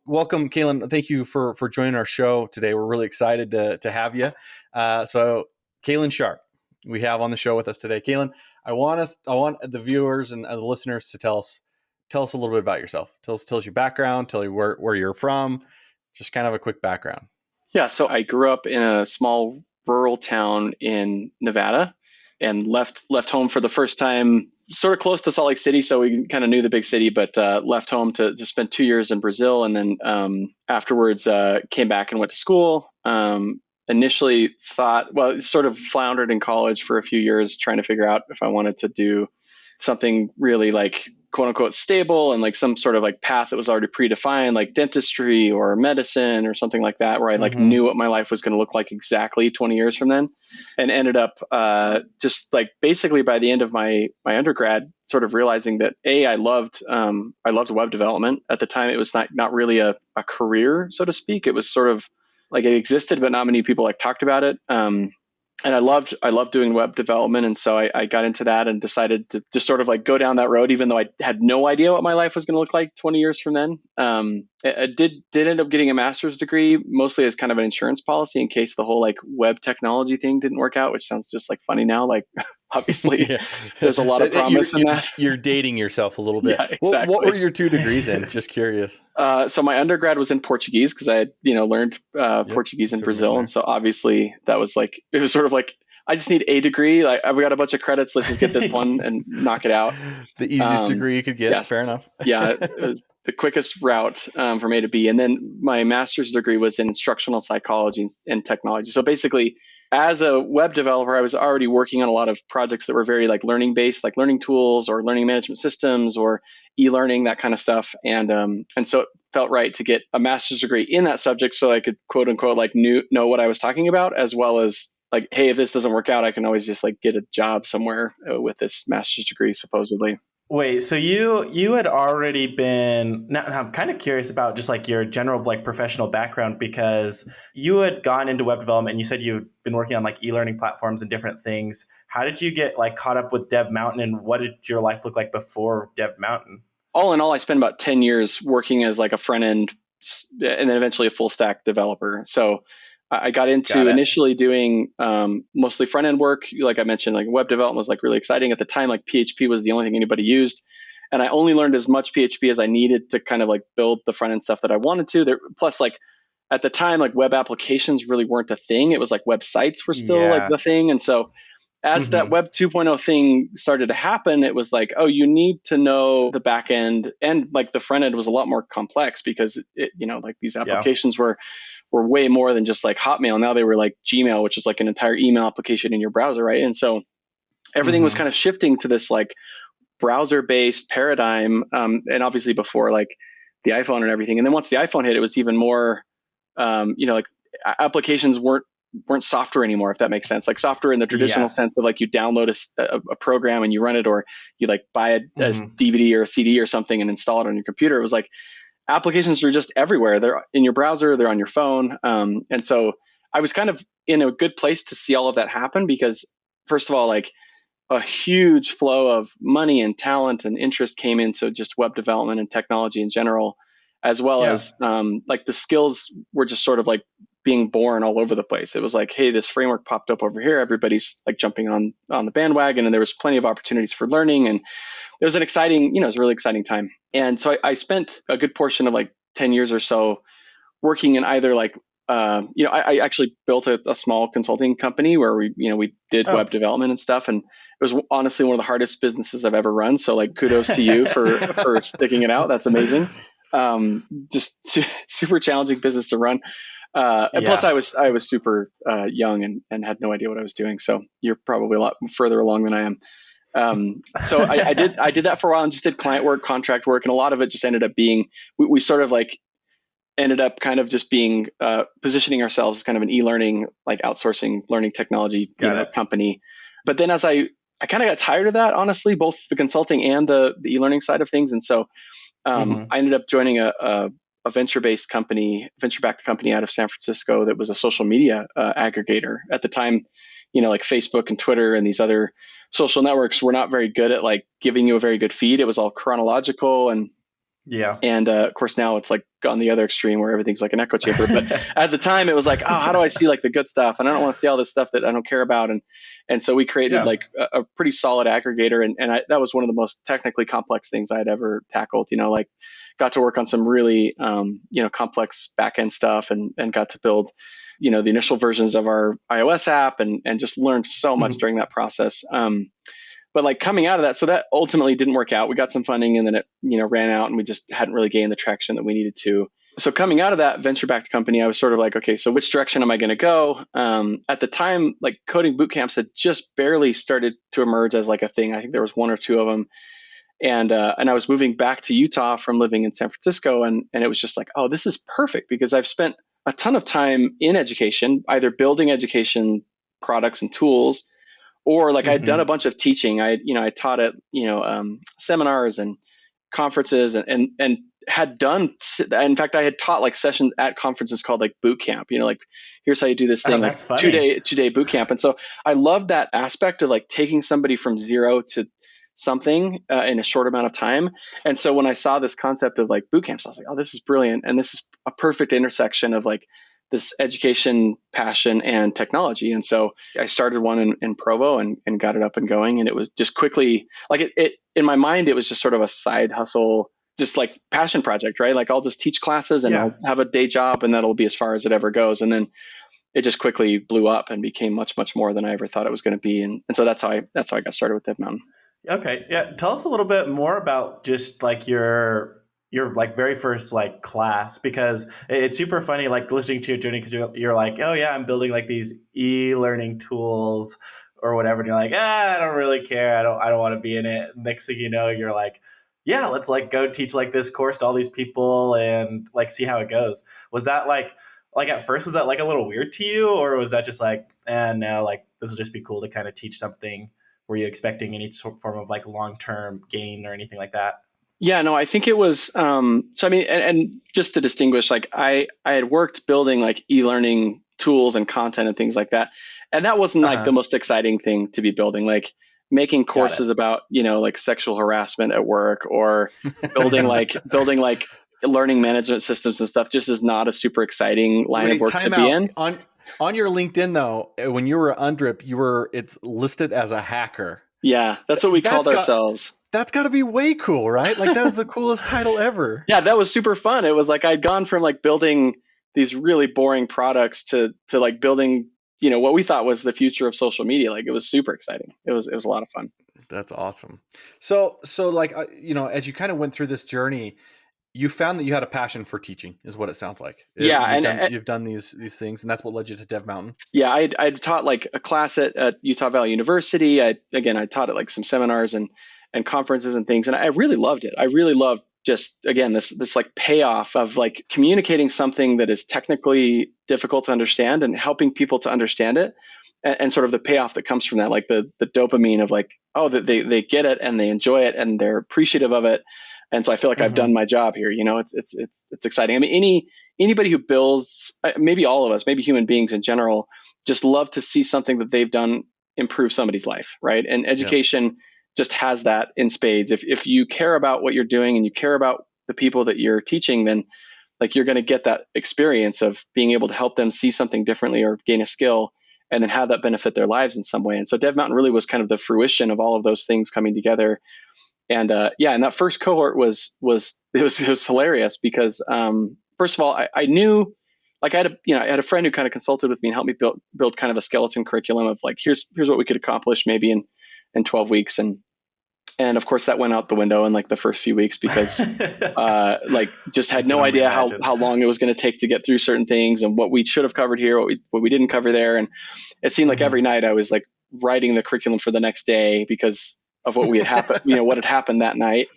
welcome, Cahlan. Thank you for joining our show today. We're really excited to have you. So Cahlan Sharp, we have on the show with us today. Cahlan, I want the viewers and the listeners to tell us a little bit about yourself. Tell us your background, tell you where you're from, just kind of a quick background. Yeah, so I grew up in a small rural town in Nevada and left home for the first time sort of close to Salt Lake City. So we kind of knew the big city, but left home to spend 2 years in Brazil. And then afterwards came back and went to school. Initially sort of floundered in college for a few years, trying to figure out if I wanted to do something really like quote unquote stable and like some sort of like path that was already predefined, like dentistry or medicine or something like that, where I like knew what my life was going to look like exactly 20 years from then, and ended up just like basically by the end of my undergrad sort of realizing that I loved web development. At the time, it was not really a career, so to speak. It was sort of like it existed, but not many people like talked about it. And I loved doing web development. And so I got into that and decided to just sort of like go down that road, even though I had no idea what my life was going to look like 20 years from then. I did end up getting a master's degree, mostly as kind of an insurance policy in case the whole like web technology thing didn't work out, which sounds just like funny now. Like obviously Yeah. There's a lot of promise in that. You're dating yourself a little bit. Yeah, exactly. What were your 2 degrees in? Just curious. So my undergrad was in Portuguese because I had, learned Portuguese in Brazil. And so obviously that was like, it was sort of like, I just need a degree. Like we got a bunch of credits. Let's just get this one and knock it out. The easiest degree you could get. Yes. Fair enough. Yeah. It was the quickest route from A to B. And then my master's degree was in instructional psychology and technology. So basically, as a web developer, I was already working on a lot of projects that were very like learning based, like learning tools or learning management systems or e-learning, that kind of stuff. And so it felt right to get a master's degree in that subject so I could quote unquote like know what I was talking about, as well as like, hey, if this doesn't work out, I can always just like get a job somewhere with this master's degree, supposedly. Wait, so you had already been, now I'm kind of curious about just like your general like professional background, because you had gone into web development and you said you've been working on like e-learning platforms and different things. How did you get like caught up with DevMountain, and what did your life look like before DevMountain? All in all, I spent about 10 years working as like a front end and then eventually a full stack developer. So I got into initially doing mostly front end work. Like I mentioned, like web development was like really exciting at the time. Like PHP was the only thing anybody used, and I only learned as much PHP as I needed to kind of like build the front end stuff that I wanted to. Plus, like at the time, like web applications really weren't a thing. It was like websites were still like the thing, and so as that Web 2.0 thing started to happen, it was like, oh, you need to know the back end, and like the front end was a lot more complex because it, like these applications were way more than just like Hotmail. Now they were like Gmail, which is like an entire email application in your browser, right? And so everything was kind of shifting to this like browser-based paradigm, and obviously before like the iPhone and everything. And then once the iPhone hit, it was even more, like applications weren't software anymore, if that makes sense. Like software in the traditional sense of like you download a program and you run it, or you like buy a DVD or a CD or something and install it on your computer. It was like applications are just everywhere. They're in your browser, they're on your phone. And so I was kind of in a good place to see all of that happen because, first of all, like a huge flow of money and talent and interest came into just web development and technology in general, as well as like the skills were just sort of like being born all over the place. It was like, hey, this framework popped up over here. Everybody's like jumping on the bandwagon, and there was plenty of opportunities for learning. And it was an exciting, it was a really exciting time. And so I spent a good portion of like 10 years or so working in either like, I actually built a small consulting company where we did web development and stuff. And it was honestly one of the hardest businesses I've ever run. So like kudos to you for sticking it out. That's amazing. Just super challenging business to run. And plus I was super young and had no idea what I was doing. So you're probably a lot further along than I am. So I did that for a while and just did client work, contract work. And a lot of it just ended up being, we sort of like ended up kind of just being, positioning ourselves as kind of an e-learning, like outsourcing learning technology company. But then as I kind of got tired of that, honestly, both the consulting and the e-learning side of things. And so I ended up joining a venture-backed company out of San Francisco that was a social media aggregator. At the time, like Facebook and Twitter and these other social networks were not very good at like giving you a very good feed. It was all chronological and Yeah. And of course, now it's like gone the other extreme where everything's like an echo chamber. But at the time, it was like, oh, how do I see like the good stuff? And I don't want to see all this stuff that I don't care about. And so we created Yeah. like a pretty solid aggregator. And that was one of the most technically complex things I'd ever tackled. Like got to work on some really complex backend stuff and got to build the initial versions of our iOS app and just learned so much during that process. But like coming out of that, so that ultimately didn't work out. We got some funding and then it, ran out and we just hadn't really gained the traction that we needed to. So coming out of that venture-backed company, I was sort of like, okay, so which direction am I going to go? At the time, like coding boot camps had just barely started to emerge as like a thing. I think there was one or two of them. And I was moving back to Utah from living in San Francisco. And it was just like, oh, this is perfect because I've spent a ton of time in education, either building education products and tools, or like I'd done a bunch of teaching. I taught at seminars and conferences and had done. In fact, I had taught like sessions at conferences called like boot camp. Like here's how you do this thing, like funny. 2-day boot camp. And so I loved that aspect of like taking somebody from zero to something in a short amount of time. And so when I saw this concept of like boot camps, I was like, oh, this is brilliant, and this is a perfect intersection of like this education passion and technology. And so I started one in Provo and got it up and going. And it was just quickly like it in my mind, it was just sort of a side hustle, just like passion project, right? Like I'll just teach classes and I'll have a day job and that'll be as far as it ever goes. And then it just quickly blew up and became much, much more than I ever thought it was going to be. And so that's how I got started with DevMountain. Okay. Yeah. Tell us a little bit more about just like your like very first like class, because it's super funny like listening to your journey, because you're like, oh yeah, I'm building like these e-learning tools or whatever, and you're like, I don't really care, I don't want to be in it. Next thing you know, you're like, yeah, let's like go teach like this course to all these people and like see how it goes. Was that like at first, was that like a little weird to you, or was that just like, no, like this will just be cool to kind of teach something? Were you expecting any form of like long-term gain or anything like that? Yeah, no, I think it was, so I mean, and just to distinguish, like I had worked building like e-learning tools and content and things like that. And that wasn't like the most exciting thing to be building, like making courses about, like sexual harassment at work, or building like learning management systems and stuff just is not a super exciting line of work to be in. On your LinkedIn though, when you were Undrip, it's listed as a hacker. Yeah, that's what we called ourselves. That's got to be way cool, right? Like that was the coolest title ever. Yeah, that was super fun. It was like I'd gone from like building these really boring products to like building, what we thought was the future of social media. Like it was super exciting. It was a lot of fun. That's awesome. So like as you kind of went through this journey, you found that you had a passion for teaching, is what it sounds like. Yeah, you've done these things, and that's what led you to DevMountain. Yeah, I'd taught like a class at Utah Valley University. I taught at like some seminars and conferences and things, and I really loved it. I really loved just, again, this like payoff of like communicating something that is technically difficult to understand and helping people to understand it, and sort of the payoff that comes from that, like the dopamine of like, oh, that they get it and they enjoy it and they're appreciative of it. And so I feel like I've done my job here. It's exciting. I mean, anybody who builds, maybe all of us, maybe human beings in general, just love to see something that they've done improve somebody's life, right? And education just has that in spades. If you care about what you're doing and you care about the people that you're teaching, then like you're going to get that experience of being able to help them see something differently or gain a skill, and then have that benefit their lives in some way. And so DevMountain really was kind of the fruition of all of those things coming together. And and that first cohort was hilarious because first of all, I knew, like I had a friend who kind of consulted with me and helped me build kind of a skeleton curriculum of like, here's what we could accomplish maybe in 12 weeks. And of course that went out the window in like the first few weeks because like just had no idea how long it was going to take to get through certain things and what we should have covered here, what we didn't cover there. And it seemed like every night I was like writing the curriculum for the next day because of what had happened that night.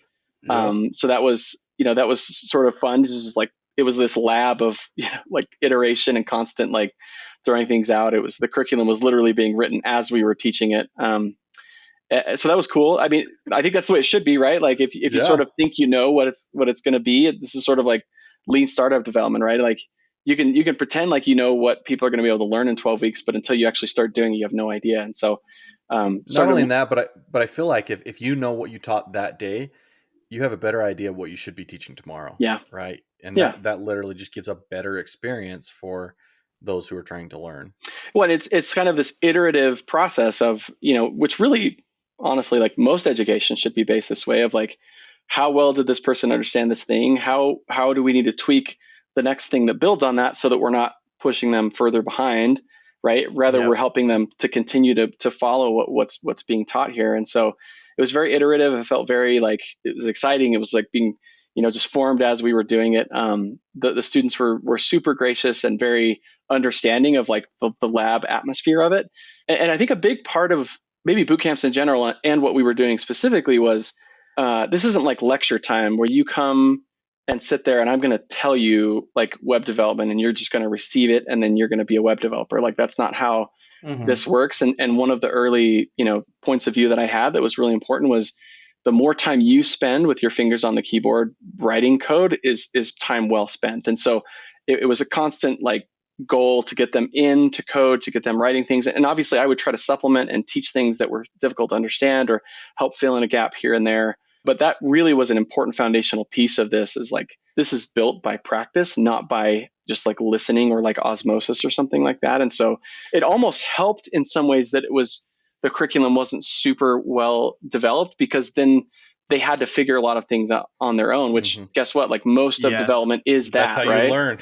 So that was sort of fun. Just like, it was this lab of like iteration and constant like throwing things out. The curriculum was literally being written as we were teaching it. So that was cool. I mean, I think that's the way it should be, right? Like if you sort of think what it's going to be, this is sort of like lean startup development, right? Like you can pretend like what people are going to be able to learn in 12 weeks, but until you actually start doing it, you have no idea. And so not only in that, but I feel like if you know what you taught that day, you have a better idea of what you should be teaching tomorrow. Yeah. Right. And Yeah. that literally just gives a better experience for those who are trying to learn. Well, and it's kind of this iterative process of, which really, honestly, like most education should be based this way of like, how well did this person understand this thing? How do we need to tweak the next thing that builds on that so that we're not pushing them further behind, right? Rather, we're helping them to continue to follow what's being taught here. And so it was very iterative. It felt very like it was exciting. It was like being, just formed as we were doing it. The students were super gracious and very understanding of like the lab atmosphere of it. And I think a big part of maybe boot camps in general and what we were doing specifically was this isn't like lecture time where you come and sit there and I'm going to tell you like web development and you're just going to receive it and then you're going to be a web developer. Like that's not how this works. And one of the early, points of view that I had that was really important was the more time you spend with your fingers on the keyboard writing code is time well spent. And so it was a constant like goal to get them into code, to get them writing things. And obviously I would try to supplement and teach things that were difficult to understand or help fill in a gap here and there. But that really was an important foundational piece of this is like, this is built by practice, not by just like listening or like osmosis or something like that. And so it almost helped in some ways that the curriculum wasn't super well developed because then they had to figure a lot of things out on their own, which guess what? Like most of development is that, That's how right? you learn.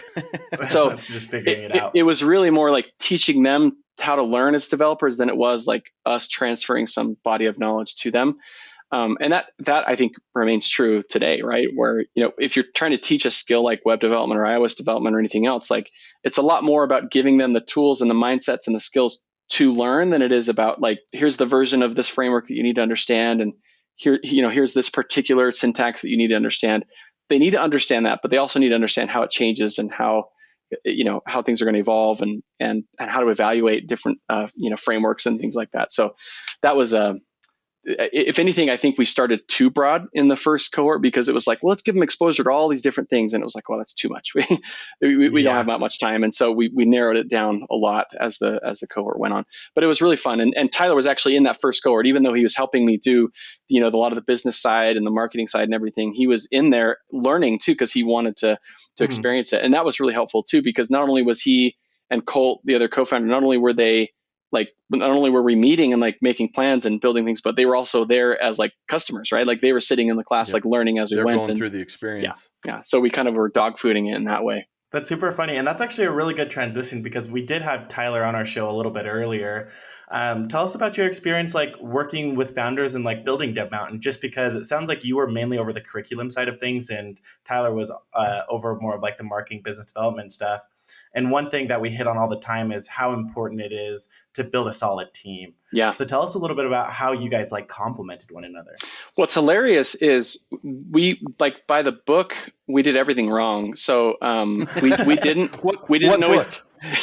So it's just figuring it out. It was really more like teaching them how to learn as developers than it was like us transferring some body of knowledge to them. And that I think remains true today, right? Where, if you're trying to teach a skill like web development or iOS development or anything else, like it's a lot more about giving them the tools and the mindsets and the skills to learn than it is about like, here's the version of this framework that you need to understand. And here's this particular syntax that you need to understand. They need to understand that, but they also need to understand how it changes and how things are going to evolve and how to evaluate different, frameworks and things like that. So that was if anything, I think we started too broad in the first cohort because it was like, well, let's give them exposure to all these different things. And it was like, well, that's too much. We don't have that much time. And so we narrowed it down a lot as the cohort went on, but it was really fun. And Tyler was actually in that first cohort, even though he was helping me do, a lot of the business side and the marketing side and everything. He was in there learning too, because he wanted to experience it. And that was really helpful too, because not only was he and Colt, the other co-founder, not only were we meeting and like making plans and building things, but they were also there as like customers, right? Like they were sitting in the class, like learning as we went. Going through the experience. Yeah. So we kind of were dog fooding it in that way. That's super funny. And that's actually a really good transition because we did have Tyler on our show a little bit earlier. Tell us about your experience like working with founders and like building DevMountain, just because it sounds like you were mainly over the curriculum side of things and Tyler was over more of like the marketing, business development stuff. And one thing that we hit on all the time is how important it is to build a solid team. Yeah. So tell us a little bit about how you guys like complemented one another. What's hilarious is we like by the book, we did everything wrong. So we didn't know.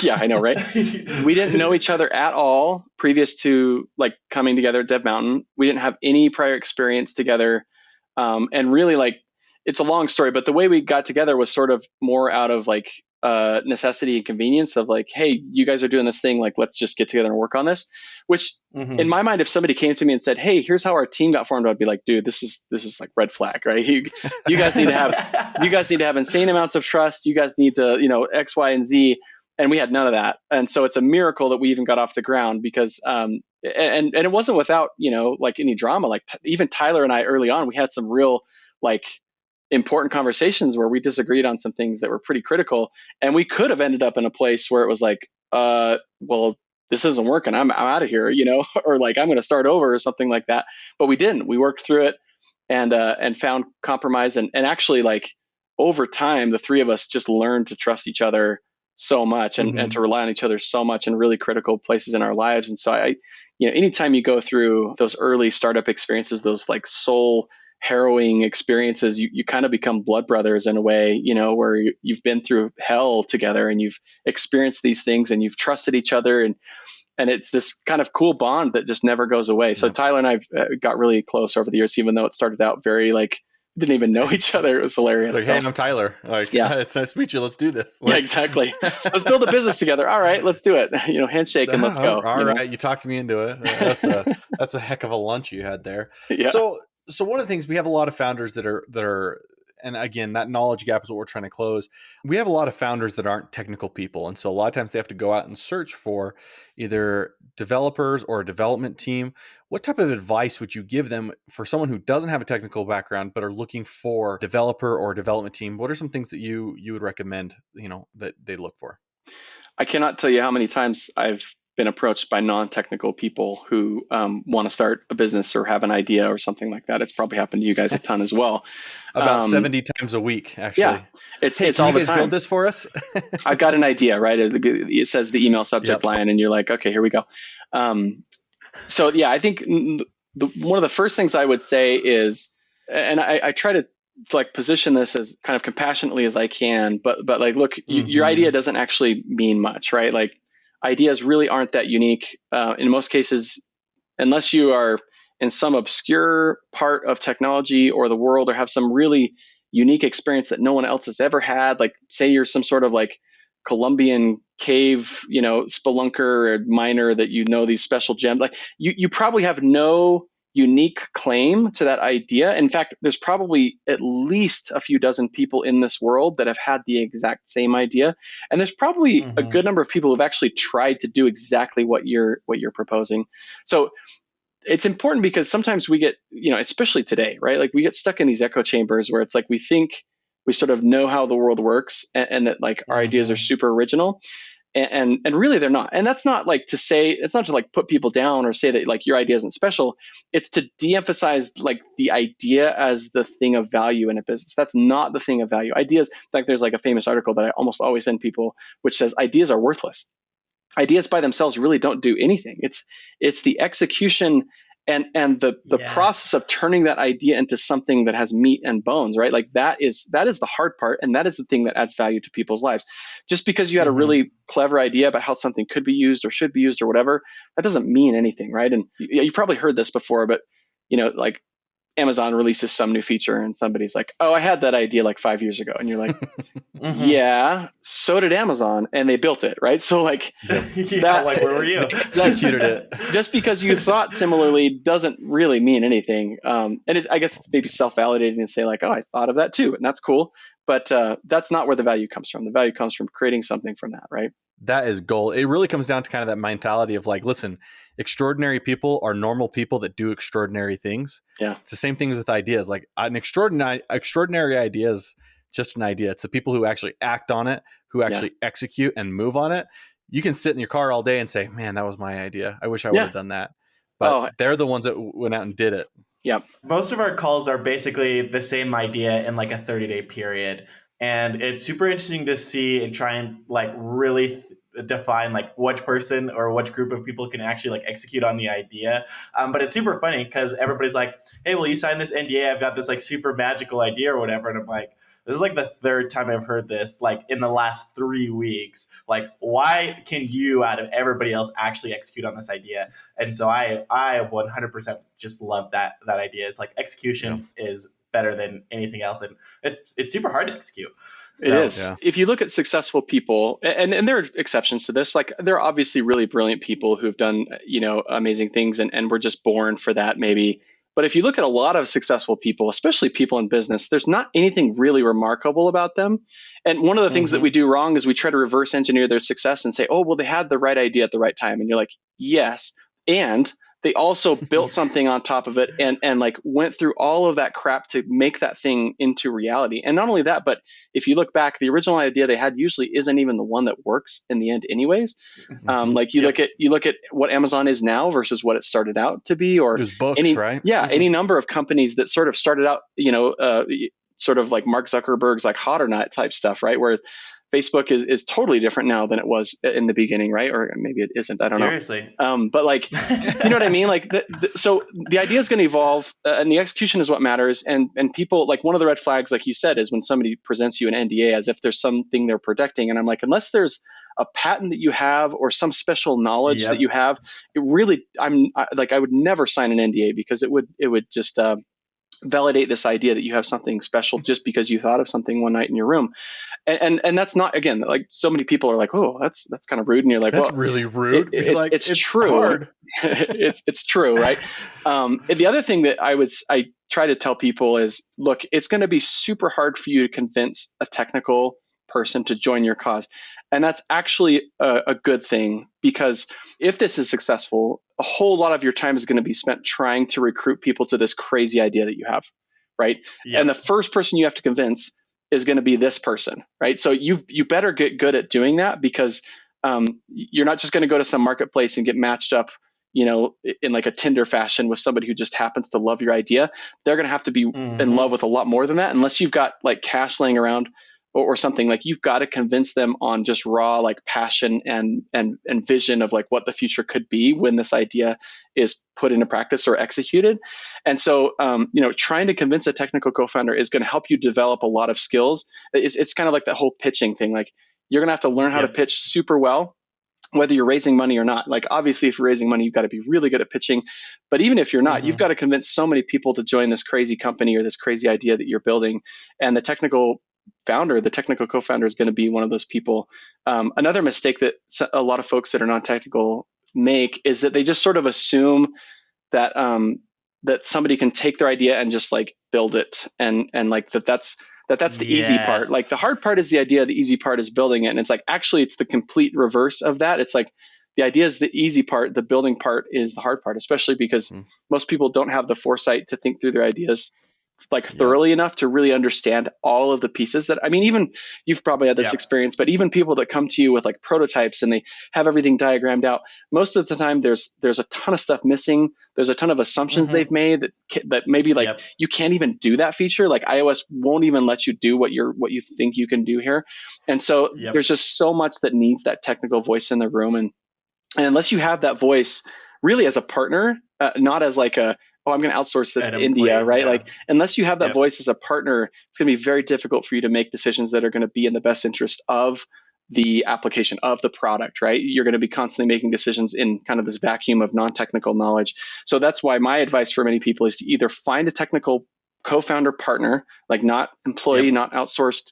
Yeah, I know, right? We didn't know each other at all previous to like coming together at DevMountain. We didn't have any prior experience together. And really like, it's a long story, but the way we got together was sort of more out of like, necessity and convenience of like, hey, you guys are doing this thing, like let's just get together and work on this. Which in my mind, if somebody came to me and said, hey, here's how our team got formed, I'd be like, dude, this is like red flag, right? You guys need to have insane amounts of trust. You guys need to X, Y, and Z. And we had none of that. And so it's a miracle that we even got off the ground because and it wasn't without like any drama. Like even Tyler and I early on, we had some real like important conversations where we disagreed on some things that were pretty critical, and we could have ended up in a place where it was like, well, this isn't working. I'm out of here, or like I'm going to start over or something like that. But we didn't. We worked through it and found compromise, and actually like over time, the three of us just learned to trust each other so much and to rely on each other so much in really critical places in our lives. And so anytime you go through those early startup experiences, those like soul harrowing experiences, you kind of become blood brothers in a way, where you've been through hell together and you've experienced these things and you've trusted each other. And it's this kind of cool bond that just never goes away. So Tyler and I got really close over the years, even though it started out very like, didn't even know each other. It was hilarious. Like, hey, I'm Tyler. Like, yeah, it's nice to meet you. Let's do this. Yeah, exactly. Let's build a business together. All right, let's do it. Handshake and let's go. All right. You talked me into it. That's a heck of a lunch you had there. Yeah. So So one of the things, we have a lot of founders that are, and again, that knowledge gap is what we're trying to close. We have a lot of founders that aren't technical people. And so a lot of times they have to go out and search for either developers or a development team. What type of advice would you give them for someone who doesn't have a technical background, but are looking for developer or development team? What are some things that you would recommend, that they look for? I cannot tell you how many times I've been approached by non-technical people who want to start a business or have an idea or something like that. It's probably happened to you guys a ton as well. About 70 times a week, actually. Yeah, it's all the time. Build this for us. I've got an idea, right? It says the email subject line, and you're like, okay, here we go. So yeah, I think one of the first things I would say is, and I try to position this as kind of compassionately as I can, but like, look, your idea doesn't actually mean much, right? Like, ideas really aren't that unique. In most cases, unless you are in some obscure part of technology or the world, or have some really unique experience that no one else has ever had, like say you're some sort of like Colombian cave, spelunker or miner that these special gems, like you probably have no unique claim to that idea. In fact, there's probably at least a few dozen people in this world that have had the exact same idea, and there's probably a good number of people who've actually tried to do exactly what you're proposing. So it's important, because sometimes we get, especially today, right? Like we get stuck in these echo chambers where it's like we think we sort of know how the world works, and that like our ideas are super original. And really they're not. And that's not like to say, it's not to like put people down or say that like your idea isn't special. It's to de-emphasize like the idea as the thing of value in a business. That's not the thing of value. Ideas, in fact, there's like a famous article that I almost always send people, which says ideas are worthless. Ideas by themselves really don't do anything. It's the execution and the process of turning that idea into something that has meat and bones, right? Like that is the hard part, and that is the thing that adds value to people's lives. Just because you had a really clever idea about how something could be used or should be used or whatever, that doesn't mean anything, right? And you've probably heard this before, but like Amazon releases some new feature and somebody's like, oh, I had that idea like 5 years ago. And you're like, yeah, so did Amazon, and they built it, right? So like, like where were you? Executed it. Just because you thought similarly doesn't really mean anything. I guess it's maybe self-validating to say like, oh, I thought of that too, and that's cool. But that's not where the value comes from. The value comes from creating something from that, right? That is gold. It really comes down to kind of that mentality of like, listen, extraordinary people are normal people that do extraordinary things. Yeah. It's the same thing with ideas. Like an extraordinary idea is just an idea. It's the people who actually act on it, who actually execute and move on it. You can sit in your car all day and say, man, that was my idea. I wish I would have done that. But they're the ones that went out and did it. Yep. Most of our calls are basically the same idea in like a 30-day period. And it's super interesting to see and try and like really define like which person or which group of people can actually like execute on the idea. But it's super funny because everybody's like, hey, will you sign this NDA? I've got this like super magical idea or whatever. And I'm like, this is like the third time I've heard this like in the last 3 weeks. Like, why can you out of everybody else actually execute on this idea? And so I 100% just love that idea. It's like execution is better than anything else, and it's super hard to execute. So, it is. Yeah. If you look at successful people, and there are exceptions to this, like there are obviously really brilliant people who've done amazing things, and were just born for that maybe. But if you look at a lot of successful people, especially people in business, there's not anything really remarkable about them. And one of the things that we do wrong is we try to reverse engineer their success and say, oh, well, they had the right idea at the right time. And you're like, yes, and they also built something on top of it and like went through all of that crap to make that thing into reality. And not only that, but if you look back, the original idea they had usually isn't even the one that works in the end anyways. Like you look at what Amazon is now versus what it started out to be, or it was books, right? Yeah. Any number of companies that sort of started out, sort of like Mark Zuckerberg's like hot or not type stuff, right? Where Facebook is totally different now than it was in the beginning, right? Or maybe it isn't. I don't know. Seriously. But like, you know what I mean? Like, so the idea is going to evolve, and the execution is what matters. And people, like one of the red flags, like you said, is when somebody presents you an NDA as if there's something they're protecting. And I'm like, unless there's a patent that you have or some special knowledge that you have, it really, I would never sign an NDA because it would just validate this idea that you have something special just because you thought of something one night in your room. And that's not, again, like so many people are like, oh, that's kind of rude. And you're like, That's well, really rude. Be like, it's it's true. hard. it's true. Right. And the other thing that I try to tell people is, look, it's going to be super hard for you to convince a technical person to join your cause. And that's actually a good thing, because if this is successful, a whole lot of your time is going to be spent trying to recruit people to this crazy idea that you have. Right. Yep. And the first person you have to convince is going to be this person. Right. So you better get good at doing that, because you're not just going to go to some marketplace and get matched up, in like a Tinder fashion with somebody who just happens to love your idea. They're going to have to be in love with a lot more than that, unless you've got like cash laying around or something. Like, you've got to convince them on just raw like passion and vision of like what the future could be when this idea is put into practice or executed. And so, trying to convince a technical co-founder is going to help you develop a lot of skills. It's kind of like that whole pitching thing. Like, you're going to have to learn how to pitch super well, whether you're raising money or not. Like, obviously, if you're raising money, you've got to be really good at pitching. But even if you're not, you've got to convince so many people to join this crazy company or this crazy idea that you're building. And the technical co-founder is going to be one of those people. Another mistake that a lot of folks that are non-technical make is that they just sort of assume that that somebody can take their idea and just like build it, and like that's the easy part. Like, the hard part is the idea, the easy part is building it. And it's like, actually, it's the complete reverse of that. It's like, the idea is the easy part, the building part is the hard part, especially because most people don't have the foresight to think through their ideas like thoroughly enough to really understand all of the pieces that, I mean, even you've probably had this experience, but even people that come to you with like prototypes and they have everything diagrammed out, most of the time there's a ton of stuff missing. There's a ton of assumptions they've made that maybe like you can't even do that feature. Like, iOS won't even let you do what you think you can do here. And so there's just so much that needs that technical voice in the room. And unless you have that voice really as a partner, not as like I'm going to outsource this to India, right? Like, unless you have that voice as a partner, it's going to be very difficult for you to make decisions that are going to be in the best interest of the application, of the product, right? You're going to be constantly making decisions in kind of this vacuum of non-technical knowledge. So that's why my advice for many people is to either find a technical co-founder partner, like not employee, not outsourced,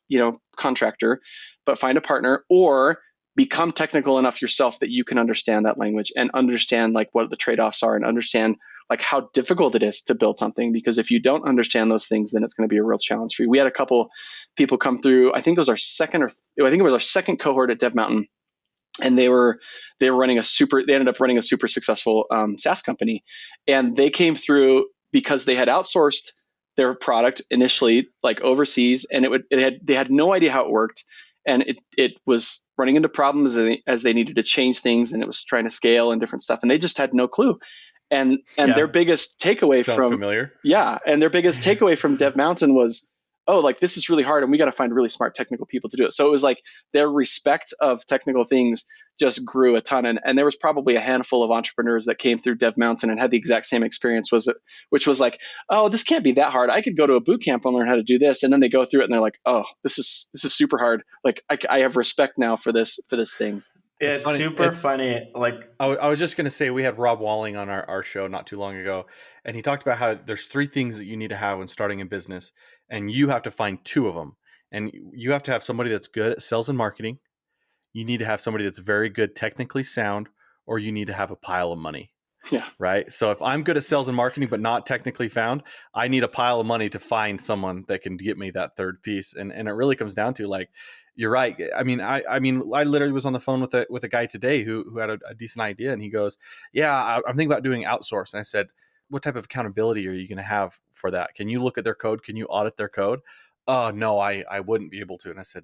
contractor, but find a partner, or become technical enough yourself that you can understand that language and understand like what the trade-offs are and understand like how difficult it is to build something. Because if you don't understand those things, then it's going to be a real challenge for you. We had a couple people come through. I think it was our second cohort at DevMountain, and they ended up running a super successful SaaS company, and they came through because they had outsourced their product initially, like overseas, and they had no idea how it worked. And it was running into problems as they needed to change things, and it was trying to scale and different stuff, and they just had no clue. And their biggest takeaway their biggest takeaway from DevMountain was, oh, like, this is really hard, and we got to find really smart technical people to do it. So it was like their respect of technical things just grew a ton. And there was probably a handful of entrepreneurs that came through DevMountain and had the exact same experience, which was like, oh, this can't be that hard. I could go to a boot camp and learn how to do this. And then they go through it and they're like, oh, this is super hard. Like, I have respect now for this thing. It's funny. Like, I was just going to say, we had Rob Walling on our show not too long ago, and he talked about how there's 3 things that you need to have when starting a business, and you have to find 2 of them. And you have to have somebody that's good at sales and marketing. You need to have somebody that's very good, technically sound, or you need to have a pile of money. Yeah. Right. So if I'm good at sales and marketing, but not technically found, I need a pile of money to find someone that can get me that third piece. And it really comes down to, like, you're right. I mean, I literally was on the phone with a guy today who had a decent idea, and he goes, yeah, I'm thinking about doing outsource. And I said, what type of accountability are you going to have for that? Can you look at their code? Can you audit their code? Oh, no, I wouldn't be able to. And I said,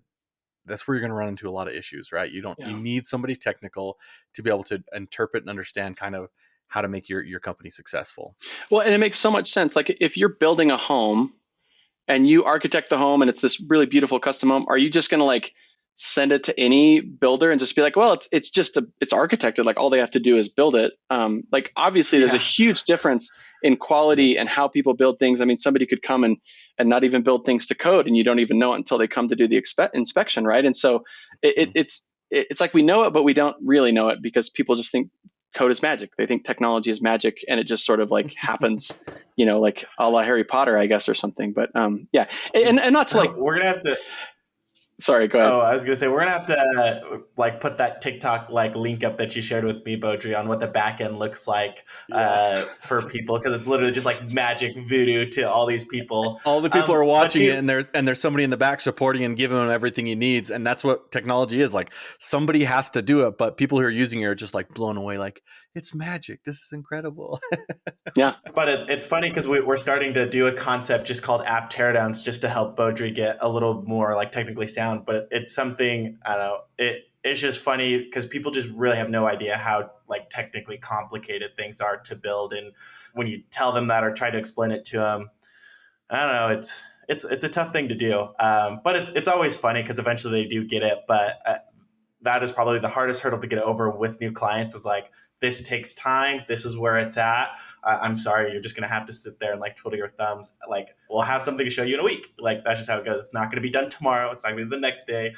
that's where you're going to run into a lot of issues, right? You need somebody technical to be able to interpret and understand kind of how to make your company successful. Well, and it makes so much sense. Like, if you're building a home and you architect the home and it's this really beautiful custom home, are you just going to like send it to any builder and just be like, well, it's architected, like all they have to do is build it? Like, obviously there's a huge difference in quality and how people build things. I mean, somebody could come and not even build things to code, and you don't even know it until they come to do the inspection, right? And so it's like we know it, but we don't really know it, because people just think code is magic. They think technology is magic, and it just sort of like happens, like a la Harry Potter, I guess, or something. But yeah, and not to like. We're gonna have to. Sorry, go ahead. Oh, I was gonna say we're gonna have to like put that TikTok like link up that you shared with me, Beaudry, on what the back end looks like for people, because it's literally just like magic voodoo to all these people. All the people are watching it, and there's somebody in the back supporting and giving him everything he needs, and that's what technology is. Like, somebody has to do it, but people who are using it are just like blown away. Like, it's magic. This is incredible. Yeah, but it's funny because we're starting to do a concept just called app teardowns, just to help Beaudry get a little more like technically sound. But it's something, I don't know, it's just funny because people just really have no idea how like technically complicated things are to build, and when you tell them that or try to explain it to them, I don't know, it's a tough thing to do, but it's always funny because eventually they do get it. But that is probably the hardest hurdle to get over with new clients, is like, this takes time, this is where it's at. I'm sorry, you're just going to have to sit there and like twiddle your thumbs. Like, we'll have something to show you in a week. Like, that's just how it goes. It's not going to be done tomorrow. It's not going to be the next day.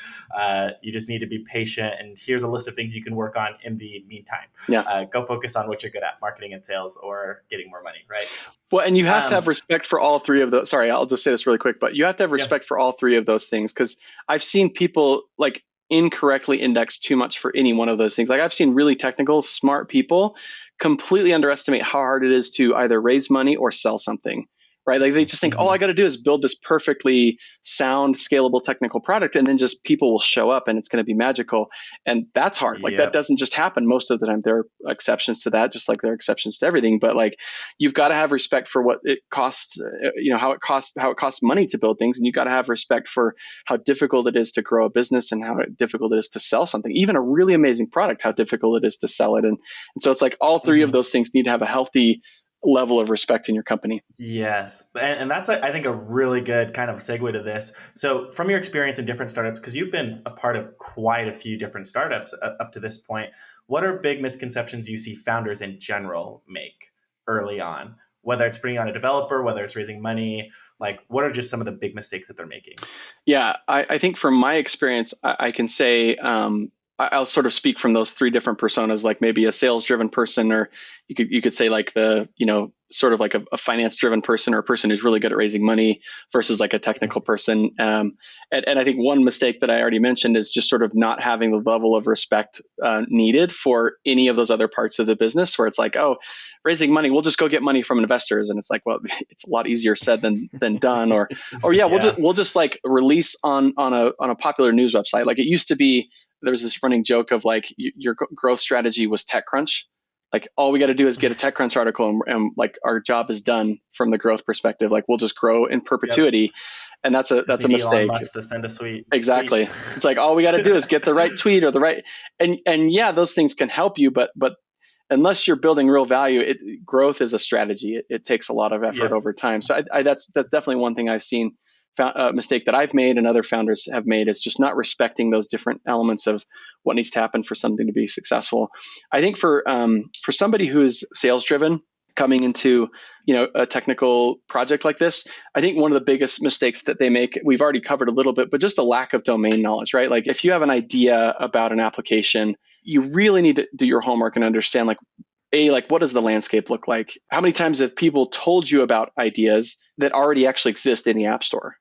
You just need to be patient. And here's a list of things you can work on in the meantime. Yeah. Go focus on what you're good at, marketing and sales, or getting more money, right? Well, and you have to have respect for all three of those. Sorry, I'll just say this really quick, but you have to have respect for all three of those things, because I've seen people like incorrectly index too much for any one of those things. Like, I've seen really technical, smart people completely underestimate how hard it is to either raise money or sell something, right? Like, they just think, all I got to do is build this perfectly sound, scalable technical product, and then just people will show up and it's going to be magical. And that's hard. Like, that doesn't just happen most of the time. There are exceptions to that, just like there are exceptions to everything. But like, you've got to have respect for what it costs, how it costs money to build things. And you've got to have respect for how difficult it is to grow a business, and how difficult it is to sell something, even a really amazing product, how difficult it is to sell it. And so it's like all three of those things need to have a healthy level of respect in your company. Yes. And that's, I think, a really good kind of segue to this. So from your experience in different startups, because you've been a part of quite a few different startups up to this point, what are big misconceptions you see founders in general make early on? Whether it's bringing on a developer, whether it's raising money, like, what are just some of the big mistakes that they're making? Yeah, I think from my experience, I can say, I'll sort of speak from those three different personas, like maybe a sales-driven person, or you could say like the, sort of like a finance-driven person, or a person who's really good at raising money, versus like a technical person. And I think one mistake that I already mentioned is just sort of not having the level of respect needed for any of those other parts of the business, where it's like, oh, raising money, we'll just go get money from investors, and it's like, well, it's a lot easier said than done. Or we'll just like release on a popular news website. Like, it used to be. There was this running joke of like, your growth strategy was TechCrunch. Like, all we got to do is get a TechCrunch article, and like, our job is done from the growth perspective. Like, we'll just grow in perpetuity. Yep. And that's a mistake. Elon Musk to send a tweet. Exactly. It's like, all we got to do is get the right tweet or the right, and yeah, those things can help you, but unless you're building real value, growth is a strategy. It takes a lot of effort over time. So that's definitely one thing I've seen. A mistake that I've made and other founders have made, is just not respecting those different elements of what needs to happen for something to be successful. I think for somebody who's sales driven, coming into a technical project like this, I think one of the biggest mistakes that they make, we've already covered a little bit, but just a lack of domain knowledge, right? Like, if you have an idea about an application, you really need to do your homework and understand, like, what does the landscape look like? How many times have people told you about ideas that already actually exist in the App Store?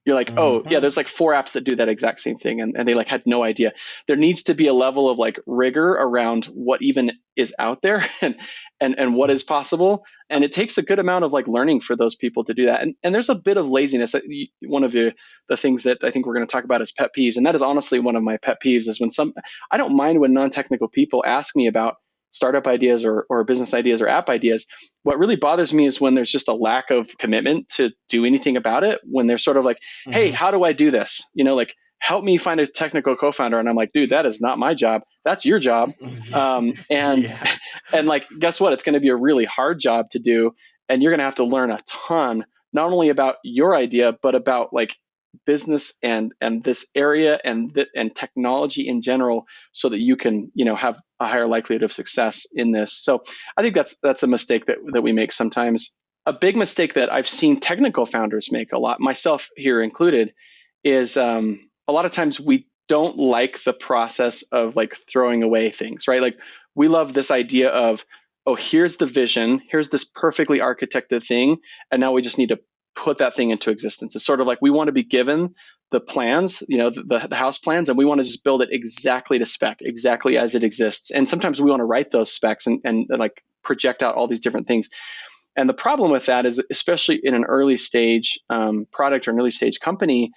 You're like, oh yeah, there's like 4 apps that do that exact same thing, and they like had no idea. There needs to be a level of like rigor around what even is out there and what is possible. And it takes a good amount of like learning for those people to do that. And there's a bit of laziness. One of the things that I think we're going to talk about is pet peeves. And that is honestly one of my pet peeves, is when I don't mind when non-technical people ask me about startup ideas or business ideas or app ideas. What really bothers me is when there's just a lack of commitment to do anything about it, when they're sort of like, hey, how do I do this? Like, help me find a technical co-founder. And I'm like, dude, that is not my job. That's your job. And like, guess what? It's going to be a really hard job to do. And you're going to have to learn a ton, not only about your idea, but about like business and this area and technology in general, so that you can have a higher likelihood of success in this. So I think that's a mistake that we make sometimes. A big mistake that I've seen technical founders make a lot, myself here included, is a lot of times we don't like the process of like throwing away things, right? Like, we love this idea of, oh, here's the vision, here's this perfectly architected thing, and now we just need to put that thing into existence. It's sort of like we want to be given the plans, the house plans, and we want to just build it exactly to spec, exactly as it exists. And sometimes we want to write those specs and like project out all these different things. And the problem with that is, especially in an early stage product or an early stage company,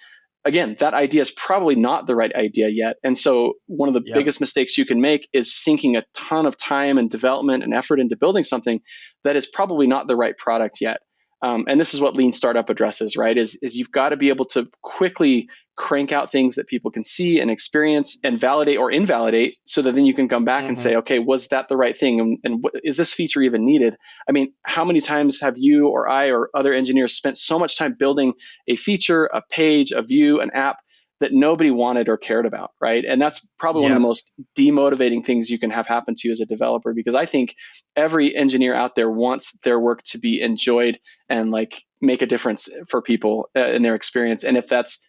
again, that idea is probably not the right idea yet. And so one of the biggest mistakes you can make is sinking a ton of time and development and effort into building something that is probably not the right product yet. And this is what Lean Startup addresses, right? Is you've got to be able to quickly crank out things that people can see and experience and validate or invalidate, so that then you can come back and say, okay, was that the right thing? And is this feature even needed? I mean, how many times have you or I or other engineers spent so much time building a feature, a page, a view, an app that nobody wanted or cared about, right? And that's probably one of the most demotivating things you can have happen to you as a developer, because I think every engineer out there wants their work to be enjoyed and like make a difference for people in their experience. And if that's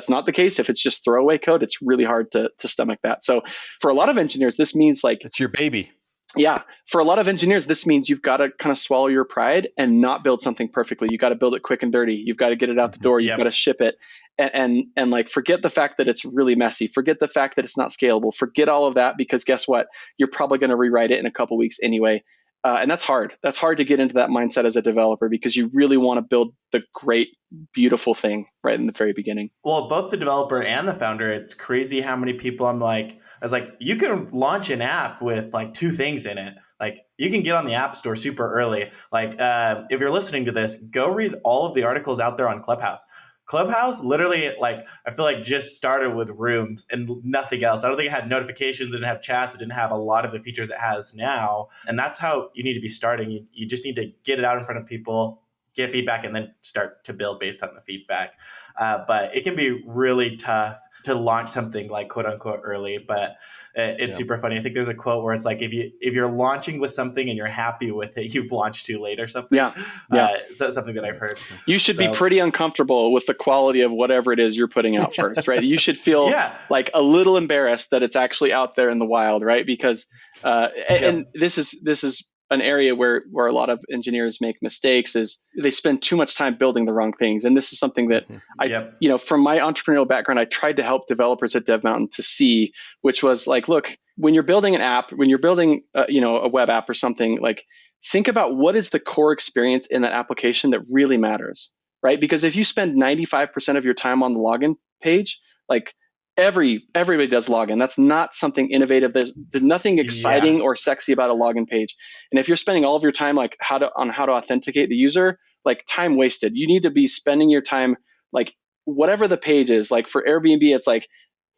not the case, if it's just throwaway code, it's really hard to stomach that. So for a lot of engineers, this means like, it's your baby. Yeah. For a lot of engineers, this means you've got to kind of swallow your pride and not build something perfectly. You got to build it quick and dirty. You've got to get it out the door. You've got to ship it and like forget the fact that it's really messy. Forget the fact that it's not scalable. Forget all of that, because guess what? You're probably going to rewrite it in a couple weeks anyway. And that's hard. That's hard to get into that mindset as a developer, because you really want to build the great, beautiful thing right in the very beginning. Well, both the developer and the founder, it's crazy how many people I was like, you can launch an app with like 2 things in it. Like you can get on the App Store super early. Like if you're listening to this, go read all of the articles out there on Clubhouse. Clubhouse literally, like, I feel like just started with rooms and nothing else. I don't think it had notifications, it didn't have chats, it didn't have a lot of the features it has now. And that's how you need to be starting. You just need to get it out in front of people, get feedback, and then start to build based on the feedback. But it can be really tough to launch something like quote unquote early, but it's super funny. I think there's a quote where it's like, if you're launching with something and you're happy with it, you've launched too late or something. Yeah. So that's something that I've heard. You should be pretty uncomfortable with the quality of whatever it is you're putting out first, right? You should feel like a little embarrassed that it's actually out there in the wild, right? Because and this is an area where a lot of engineers make mistakes, is they spend too much time building the wrong things. And this is something that from my entrepreneurial background, I tried to help developers at DevMountain to see, which was like, look, when you're building an app, when you're building a web app or something, like think about what is the core experience in that application that really matters, right? Because if you spend 95% of your time on the login page, like everybody does login. That's not something innovative. There's nothing exciting or sexy about a login page. And if you're spending all of your time like how to authenticate the user, like time wasted. You need to be spending your time like whatever the page is. Like for Airbnb, it's like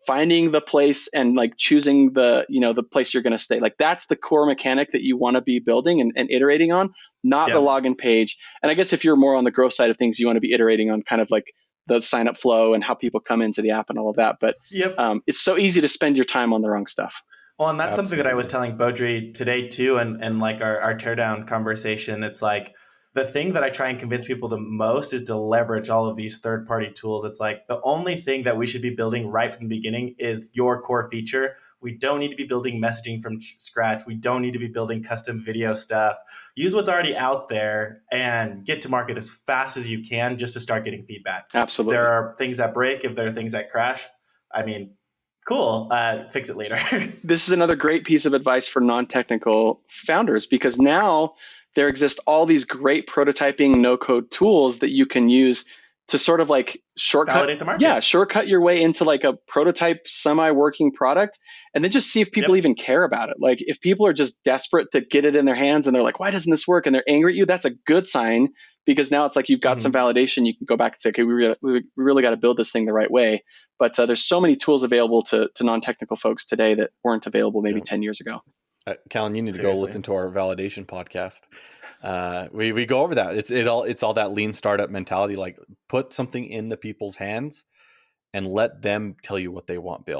finding the place and like choosing the place you're going to stay. Like that's the core mechanic that you want to be building and iterating on, not the login page. And I guess if you're more on the growth side of things, you want to be iterating on kind of like the sign up flow and how people come into the app and all of that. But it's so easy to spend your time on the wrong stuff. Well, and that's something that I was telling Beaudry today too, and like our teardown conversation. It's like the thing that I try and convince people the most is to leverage all of these third-party tools. It's like the only thing that we should be building right from the beginning is your core feature. We don't need to be building messaging from scratch. We don't need to be building custom video stuff. Use what's already out there and get to market as fast as you can just to start getting feedback. Absolutely. There are things that break. If there are things that crash, I mean, cool, fix it later. This is another great piece of advice for non-technical founders, because now there exist all these great prototyping no-code tools that you can use to sort of like validate the market. Yeah, shortcut your way into like a prototype semi-working product, and then just see if people even care about it. Like if people are just desperate to get it in their hands and they're like, why doesn't this work? And they're angry at you, that's a good sign, because now it's like you've got some validation. You can go back and say, okay, we really got to build this thing the right way. But there's so many tools available to non-technical folks today that weren't available maybe 10 years ago. Cahlan, you need to go listen to our validation podcast. We go over that. It's all that lean startup mentality. Like put something in the people's hands and let them tell you what they want built.